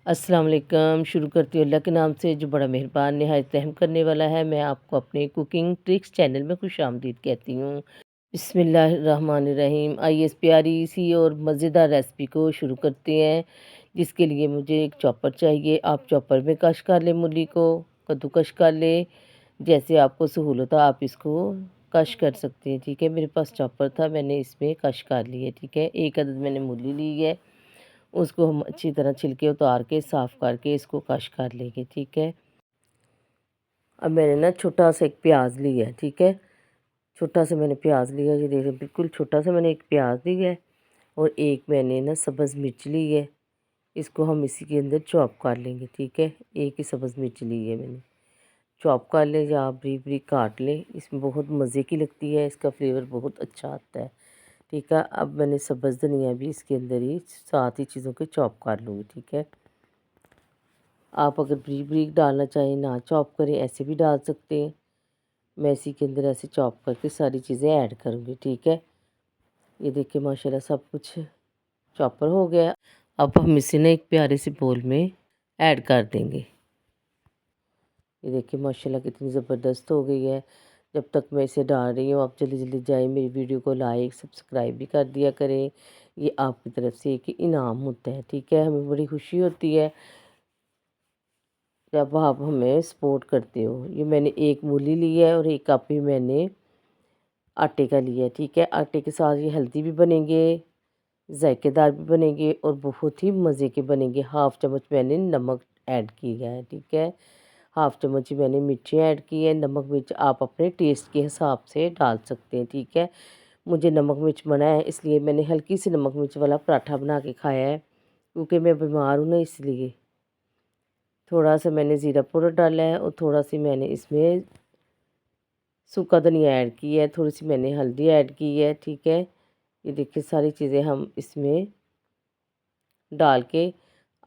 अस्सलाम वालेकुम। शुरू करती हूँ अल्लाह के नाम से जो बड़ा मेहरबान नहायत रहम करने वाला है। मैं आपको अपने कुकिंग ट्रिक्स चैनल में खुशामदीद कहती हूँ। बिस्मिल्लाहिर्रहमानिर्रहीम। आइए इस प्यारी सी और मज़ेदार रेसिपी को शुरू करते हैं, जिसके लिए मुझे एक चॉपर चाहिए। आप चॉपर में कश कर लें, मूली को कद्दूकश कर लें, जैसे आपको सहूलत हो आप इसको कश कर सकते हैं। ठीक है, मेरे पास चॉपर था, मैंने इसमें कश कर ली है। ठीक है, एक अदद मैंने मूली ली है, उसको हम अच्छी तरह छिलके उतार के साफ़ करके इसको कश कर लेंगे। ठीक है, अब मैंने ना छोटा सा एक प्याज लिया है। ठीक है, छोटा सा मैंने प्याज लिया, ये देखिए बिल्कुल छोटा सा मैंने एक प्याज लिया है, और एक मैंने ना सब्ज़ मिर्च ली है, इसको हम इसी के अंदर चॉप कर लेंगे। ठीक है, एक ही सब्ज़ मिर्च ली है मैंने, चॉप कर लें या आप बारीक बारीक काट लें, इसमें बहुत मज़े की लगती है, इसका फ्लेवर बहुत अच्छा आता है। ठीक है, अब मैंने सब्ज़ धनिया भी इसके अंदर ही साथ ही चीज़ों के चॉप कर लूँगी। ठीक है, आप अगर बारीक बारीक डालना चाहें ना चॉप करें, ऐसे भी डाल सकते हैं। मैं इसी के अंदर ऐसे चॉप करके सारी चीज़ें ऐड करूँगी। ठीक है, ये देखिए माशाल्लाह सब कुछ चॉपर हो गया। अब हम इसे ना एक प्यारे से बोल में ऐड कर देंगे। ये देखिए माशाल्लाह कितनी ज़बरदस्त हो गई है। जब तक मैं इसे डाल रही हूँ, आप जल्दी जल्दी जाएँ, मेरी वीडियो को लाइक सब्सक्राइब भी कर दिया करें, ये आपकी तरफ से एक इनाम होता है। ठीक है, हमें बड़ी खुशी होती है जब आप हमें सपोर्ट करते हो। ये मैंने एक मूली ली है और एक कप ही मैंने आटे का लिया है। ठीक है, आटे के साथ ये हेल्दी भी बनेंगे, जायकेदार भी बनेंगे और बहुत ही मज़े के बनेंगे। हाफ़ चम्मच मैंने नमक ऐड किया है। ठीक है, हाफ़ चम्मच ही मैंने मिर्ची ऐड की है। नमक मिर्च आप अपने टेस्ट के हिसाब से डाल सकते हैं। ठीक है, मुझे नमक मिर्च मना है, इसलिए मैंने हल्की सी नमक मिर्च वाला पराठा बना के खाया है, क्योंकि मैं बीमार हूँ ना, इसलिए। थोड़ा सा मैंने ज़ीरा पाउडर डाला है और थोड़ा सी मैंने इसमें सूखा धनिया ऐड की है, थोड़ी सी मैंने हल्दी ऐड की है। ठीक है, ये देखिए सारी चीज़ें हम इसमें डाल के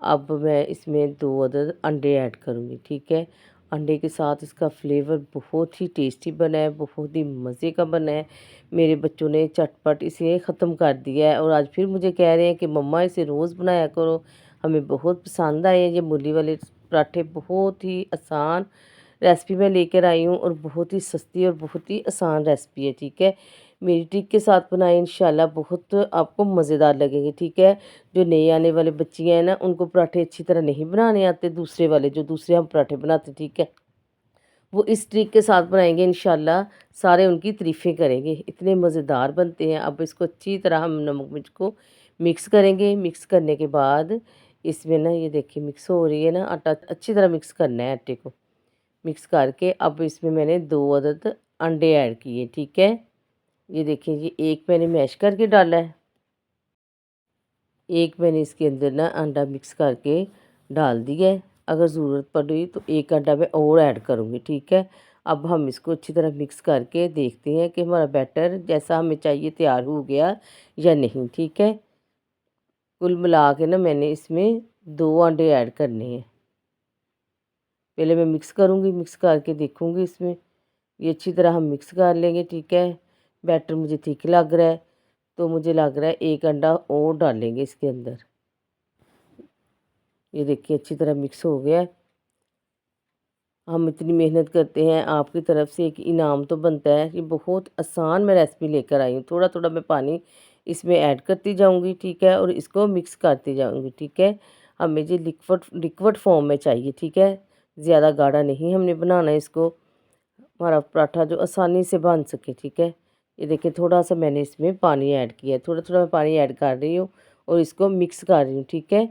अब मैं इसमें 2 अदद अंडे ऐड करूँगी। ठीक है, अंडे के साथ इसका फ्लेवर बहुत ही टेस्टी बना है, बहुत ही मज़े का बना है। मेरे बच्चों ने चटपट इसे ख़त्म कर दिया है और आज फिर मुझे कह रहे हैं कि मम्मा इसे रोज़ बनाया करो, हमें बहुत पसंद आए हैं ये मूली वाले पराठे। बहुत ही आसान रेसिपी मैं लेकर आई हूँ और बहुत ही सस्ती और बहुत ही आसान रेसिपी है। ठीक है, मेरी ट्रिक के साथ बनाएं, इंशाल्लाह बहुत आपको मज़ेदार लगेंगे। ठीक है, जो नए आने वाले बच्चियाँ हैं ना, उनको पराठे अच्छी तरह नहीं बनाने आते, दूसरे वाले जो दूसरे हम पराठे बनाते, ठीक है, वो इस ट्रिक के साथ बनाएंगे, इंशाल्लाह सारे उनकी तारीफ़ें करेंगे, इतने मज़ेदार बनते हैं। अब इसको अच्छी तरह हम नमक मिर्च को मिक्स करेंगे। मिक्स करने के बाद इसमें ना ये देखिए मिक्स हो रही है ना, आटा अच्छी तरह मिक्स करना है आटे को। मिक्स करके अब इसमें मैंने 2 अदद अंडे ऐड किए। ठीक है, ये देखिए ये एक मैंने मैश करके डाला है, एक मैंने इसके अंदर ना अंडा मिक्स करके डाल दिया है। अगर ज़रूरत पड़ी तो एक अंडा मैं और ऐड करूँगी। ठीक है, अब हम इसको अच्छी तरह मिक्स करके देखते हैं कि हमारा बैटर जैसा हमें चाहिए तैयार हो गया या नहीं। ठीक है, कुल मिला के ना मैंने इसमें 2 अंडे ऐड करने हैं। पहले मैं मिक्स करूँगी, मिक्स करके देखूँगी इसमें, ये अच्छी तरह हम मिक्स कर लेंगे। ठीक है, बैटर मुझे ठीक लग रहा है, तो मुझे लग रहा है एक अंडा और डालेंगे इसके अंदर। ये देखिए अच्छी तरह मिक्स हो गया है। हम इतनी मेहनत करते हैं, आपकी तरफ से एक इनाम तो बनता है। ये बहुत आसान मैं रेसिपी लेकर आई हूँ। थोड़ा थोड़ा मैं पानी इसमें ऐड करती जाऊँगी। ठीक है, और इसको मिक्स करती जाऊँगी। ठीक है, हमें ये लिक्विड लिक्विड फॉर्म में चाहिए। ठीक है, ज़्यादा गाढ़ा नहीं हमने बनाना है इसको, हमारा पराठा जो आसानी से बन सके। ठीक है, ये देखिए थोड़ा सा मैंने इसमें पानी ऐड किया है, थोड़ा थोड़ा मैं पानी ऐड कर रही हूँ और इसको मिक्स कर रही हूँ। ठीक है,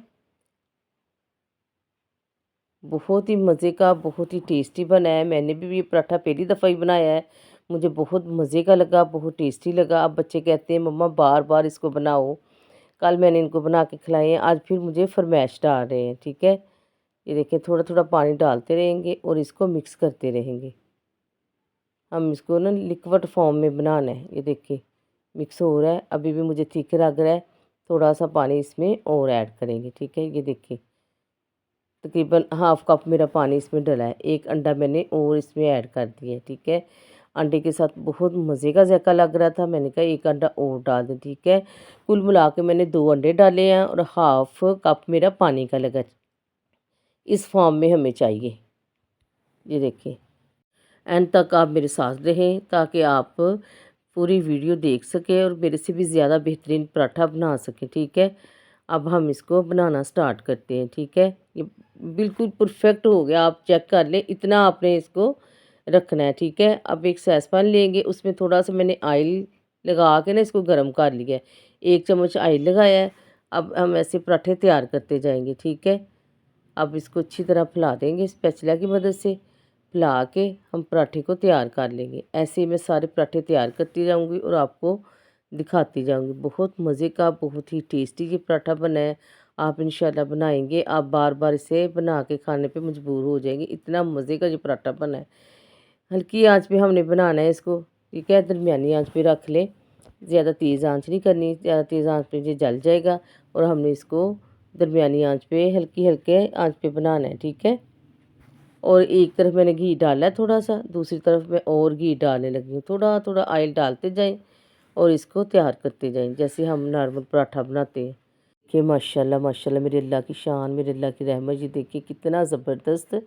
बहुत ही मज़े का, बहुत ही टेस्टी बना है। मैंने भी ये पराठा पहली दफ़ा ही बनाया है, मुझे बहुत मज़े का लगा, बहुत टेस्टी लगा। अब बच्चे कहते हैं मम्मा बार बार इसको बनाओ। कल मैंने इनको बना के खिलाए हैं, आज फिर मुझे फरमाइश डाल रहे हैं। ठीक है, ये देखिए थोड़ा थोड़ा पानी डालते रहेंगे और इसको मिक्स करते रहेंगे। हम इसको ना लिक्विड फॉर्म में बनाना है। ये देखिए मिक्स हो रहा है, अभी भी मुझे ठीक लग रहा है, थोड़ा सा पानी इसमें और ऐड करेंगे। ठीक है, ये देखिए तकरीबन हाफ़ कप मेरा पानी इसमें डला है, एक अंडा मैंने और इसमें ऐड कर दिया है। ठीक है, अंडे के साथ बहुत मज़े का जायका लग रहा था, मैंने कहा एक अंडा और डाल दें। ठीक है, कुल मिला के मैंने 2 अंडे डाले हैं और हाफ़ कप मेरा पानी का लगा। इस फॉर्म में हमें चाहिए। ये देखिए, एंड तक आप मेरे साथ रहें ताकि आप पूरी वीडियो देख सकें और मेरे से भी ज़्यादा बेहतरीन पराठा बना सकें, ठीक है। अब हम इसको बनाना स्टार्ट करते हैं, ठीक है। ये बिल्कुल परफेक्ट हो गया, आप चेक कर लें, इतना आपने इसको रखना है, ठीक है। अब एक सैसपैन लेंगे, उसमें थोड़ा सा मैंने ऑयल लगा के ना इसको गर्म कर लिया है। 1 चम्मच ऑयल लगाया है। अब हम ऐसे पराठे तैयार करते जाएंगे, ठीक है। अब इसको अच्छी तरह फैला देंगे स्पैचुला की मदद से। फैला के हम पराठे को तैयार कर लेंगे। ऐसे ही मैं सारे पराठे तैयार करती जाऊंगी और आपको दिखाती जाऊंगी। बहुत मज़े का, बहुत ही टेस्टी ये पराठा बना है। आप इंशाल्लाह बनाएंगे, आप बार बार इसे बना के खाने पे मजबूर हो जाएंगे। इतना मज़े का ये पराठा बना है। हल्की आंच पे हमने बनाना है इसको, ठीक है। दरमियानी आंच पे रख लें, ज़्यादा तेज़ आंच नहीं करनी, ज़्यादा तेज़ आंच पे ये जल जाएगा। और हमने इसको दरमियानी आंच पे हल्की हल्के आंच पे बनाना है, ठीक है। और एक तरफ मैंने घी डाला है थोड़ा सा, दूसरी तरफ मैं और घी डालने लगी हूँ। थोड़ा थोड़ा ऑयल डालते जाएं और इसको तैयार करते जाएं जैसे हम नॉर्मल पराठा बनाते हैं। कि माशाल्लाह माशाल्लाह, मेरे अल्लाह की शान, मेरे अल्लाह की रहमत। ये देखिए कितना ज़बरदस्त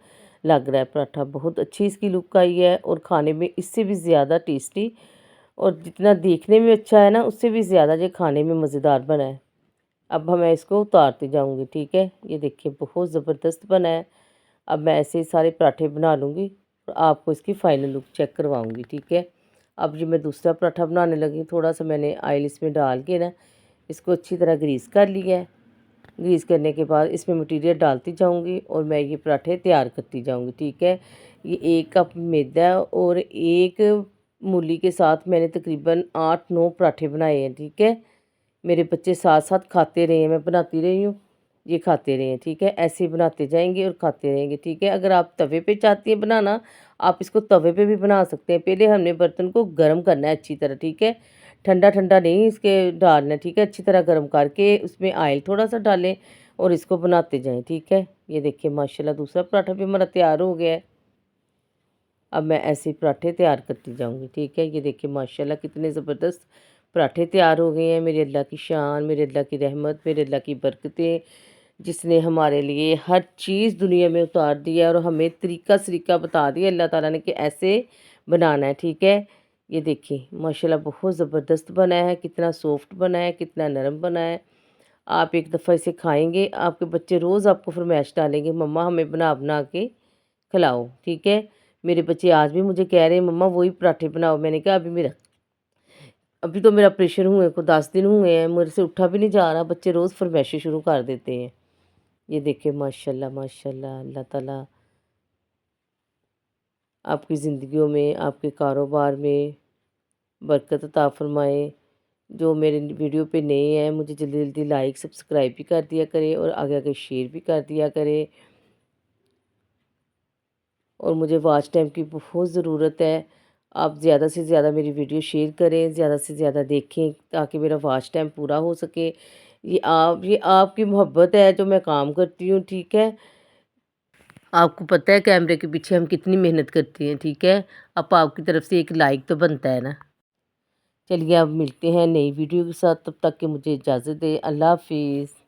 लग रहा है पराठा। बहुत अच्छी इसकी लुक आई है और खाने में इससे भी ज़्यादा टेस्टी, और जितना देखने में अच्छा है ना, उससे भी ज़्यादा ये खाने में मज़ेदार बना है। अब मैं इसको उतारती जाऊंगी, ठीक है। ये देखिए बहुत ज़बरदस्त बना है। अब मैं ऐसे ही सारे पराठे बना लूँगी और आपको इसकी फ़ाइनल लुक चेक करवाऊँगी, ठीक है। अब जो मैं दूसरा पराठा बनाने लगी, थोड़ा सा मैंने ऑयल इसमें डाल के ना इसको अच्छी तरह ग्रीस कर लिया है। ग्रीस करने के बाद इसमें मटीरियल डालती जाऊँगी और मैं ये पराठे तैयार करती जाऊँगी, ठीक है। ये 1 कप मैदा और 1 मूली के साथ मैंने तकरीबन 8-9 पराठे बनाए हैं, ठीक है। मेरे बच्चे साथ साथ खाते रहे हैं, मैं बनाती रही हूँ, ये खाते रहे हैं, ठीक है। ऐसे ही बनाते जाएंगे और खाते रहेंगे, ठीक है। अगर आप तवे पे चाहती हैं बनाना, आप इसको तवे पे भी बना सकते हैं। पहले हमने बर्तन को गर्म करना है अच्छी तरह, ठीक है। ठंडा ठंडा नहीं इसके डालना है, ठीक है। अच्छी तरह गर्म करके उसमें ऑयल थोड़ा सा डालें और इसको बनाते जाएं, ठीक है। ये देखिए माशाल्लाह दूसरा पराठा भी हमारा तैयार हो गया है। अब मैं ऐसे ही पराठे तैयार करती जाऊंगी, ठीक है। ये देखिए माशाल्लाह कितने ज़बरदस्त पराठे तैयार हो गए हैं। मेरे अल्लाह की शान, मेरे अल्लाह की रहमत, मेरे अल्लाह की बरकतें, जिसने हमारे लिए हर चीज़ दुनिया में उतार दी है और हमें तरीका सरीका बता दिया अल्लाह ताला ने कि ऐसे बनाना है, ठीक है। ये देखिए माशाल्लाह बहुत ज़बरदस्त बना है, कितना सॉफ्ट बना है, कितना नरम बना है। आप एक दफ़ा इसे खाएंगे, आपके बच्चे रोज़ आपको फरमाइश डालेंगे, मम्मा हमें बना बना के खिलाओ, ठीक है। मेरे बच्चे आज भी मुझे कह रहे हैं मम्मा वही पराठे बनाओ। मैंने कहा अभी तो मेरा ऑपरेशन हुए को 10 दिन हुए हैं, मेरे से उठा भी नहीं जा रहा, बच्चे रोज़ फरमाइशें शुरू कर देते हैं। ये देखिए माशाल्लाह माशाल्लाह, अल्लाह ताला आपकी ज़िंदगियों में, आपके कारोबार में बरकत अता फ़रमाए। जो मेरे वीडियो पे नए हैं, मुझे जल्दी जल्दी लाइक सब्सक्राइब भी कर दिया करें और आगे आगे शेयर भी कर दिया करें। और मुझे वॉच टाइम की बहुत ज़रूरत है। आप ज़्यादा से ज़्यादा मेरी वीडियो शेयर करें, ज़्यादा से ज़्यादा देखें ताकि मेरा वॉच टाइम पूरा हो सके। ये आपकी मोहब्बत है जो मैं काम करती हूँ, ठीक है। आपको पता है कैमरे के पीछे हम कितनी मेहनत करते हैं, ठीक है। अब आपकी तरफ से एक लाइक तो बनता है ना। चलिए अब मिलते हैं नई वीडियो के साथ, तब तक के मुझे इजाज़त दें। अल्लाह हाफ़िज़।